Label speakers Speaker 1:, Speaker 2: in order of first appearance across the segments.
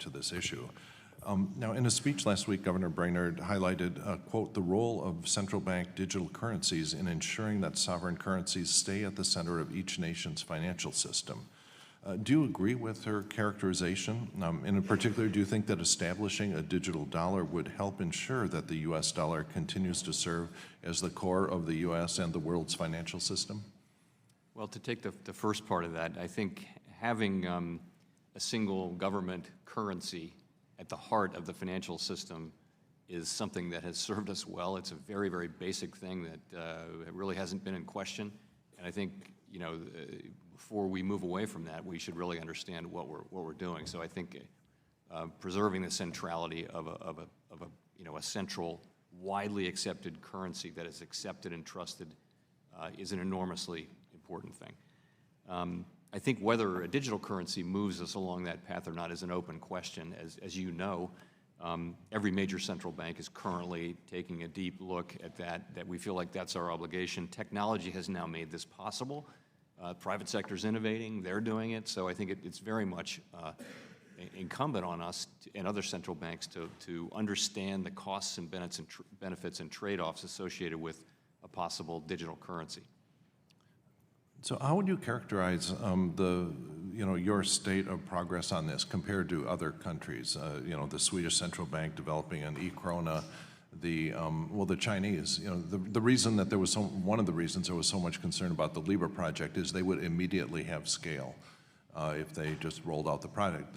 Speaker 1: to this issue. Now, in a speech last week, Governor Brainerd highlighted, quote, the role of central bank digital currencies in ensuring that sovereign currencies stay at the center of each nation's financial system. Do you agree with her characterization? And in particular, do you think that establishing a digital dollar would help ensure that the U.S. dollar continues to serve as the core of the U.S. and the world's financial system?
Speaker 2: Well, to take the first part of that, I think having a single government currency at the heart of the financial system is something that has served us well. It's a very, very basic thing that really hasn't been in question. And I think, you know, before we move away from that, we should really understand what we're doing. So I think preserving the centrality of a central, widely accepted currency that is accepted and trusted is an enormously important thing. I think whether a digital currency moves us along that path or not is an open question. As you know, every major central bank is currently taking a deep look at that we feel like that's our obligation. Technology has now made this possible. Private sector's innovating, they're doing it, so I think it's very much incumbent on us and other central banks to understand the costs and benefits and trade-offs associated with a possible digital currency.
Speaker 1: So how would you characterize your state of progress on this compared to other countries? The Swedish central bank developing an e-krona, the Chinese. The reason that one of the reasons there was so much concern about the Libra project is they would immediately have scale if they just rolled out the product.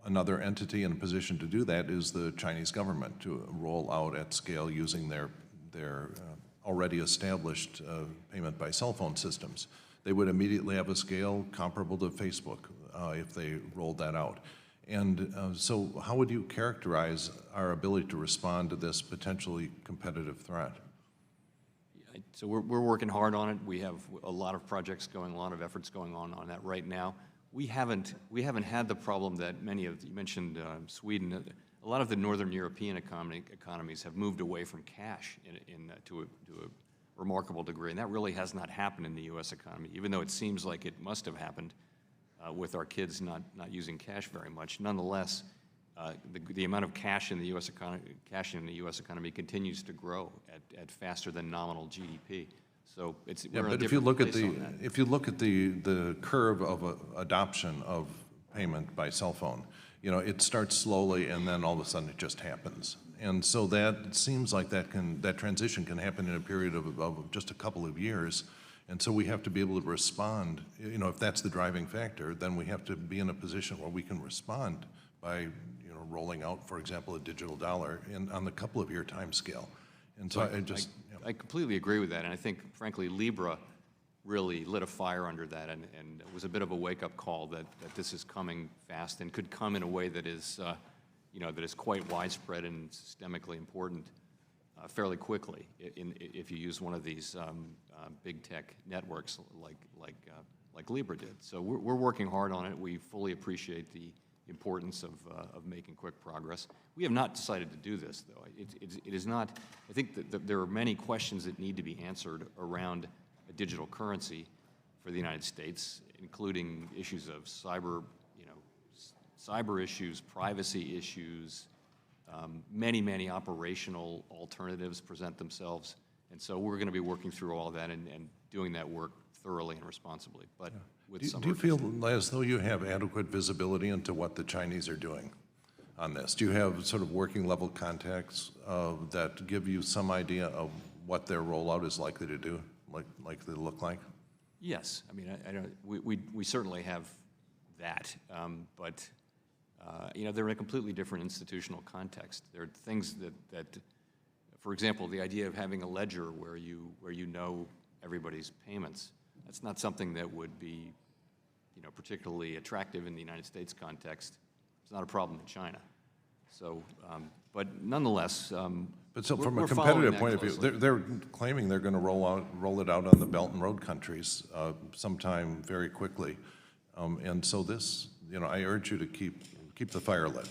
Speaker 1: Another entity in a position to do that is the Chinese government to roll out at scale using their already established payment by cell phone systems. They would immediately have a scale comparable to Facebook if they rolled that out. And so how would you characterize our ability to respond to this potentially competitive threat?
Speaker 2: So we're working hard on it. We have a lot of projects going, a lot of efforts going on that right now. We haven't had the problem that many of you mentioned Sweden. A lot of the Northern European economies have moved away from cash to a remarkable degree, and that really has not happened in the U.S. economy, even though it seems like it must have happened with our kids not using cash very much. Nonetheless, the amount of cash in the U.S. economy continues to grow at faster than nominal GDP. So we're in a different place on that.
Speaker 1: If you look at the curve of adoption of payment by cell phone, it starts slowly and then all of a sudden it just happens. And so that seems like that transition can happen in a period of just a couple of years. And so we have to be able to respond. If that's the driving factor, then we have to be in a position where we can respond by rolling out, for example, a digital dollar on the couple of year time scale. And so
Speaker 2: I completely agree with that. And I think, frankly, Libra really lit a fire under that, and it was a bit of a wake-up call that this is coming fast and could come in a way that is, that is quite widespread and systemically important fairly quickly if you use one of these big tech networks like Libra did. So we're working hard on it. We fully appreciate the importance of making quick progress. We have not decided to do this, though. It is not. I think that there are many questions that need to be answered around a digital currency for the United States, including issues of cyber issues, privacy issues. Many operational alternatives present themselves, and so we're going to be working through all that and doing that work thoroughly and responsibly. But with some.
Speaker 1: Do you feel as though you have adequate visibility into what the Chinese are doing on this? Do you have sort of working level contacts that give you some idea of what their rollout is likely to do, likely to look like?
Speaker 2: Yes, I mean, we certainly have that, but they're in a completely different institutional context. There are things that, for example, the idea of having a ledger where you know everybody's payments. That's not something that would be, particularly attractive in the United States context. It's not a problem in China. So, but nonetheless.
Speaker 1: But so from a competitive point of view, they're claiming they're going to roll it out on the Belt and Road countries sometime very quickly, and so this, I urge you to keep the fire lit.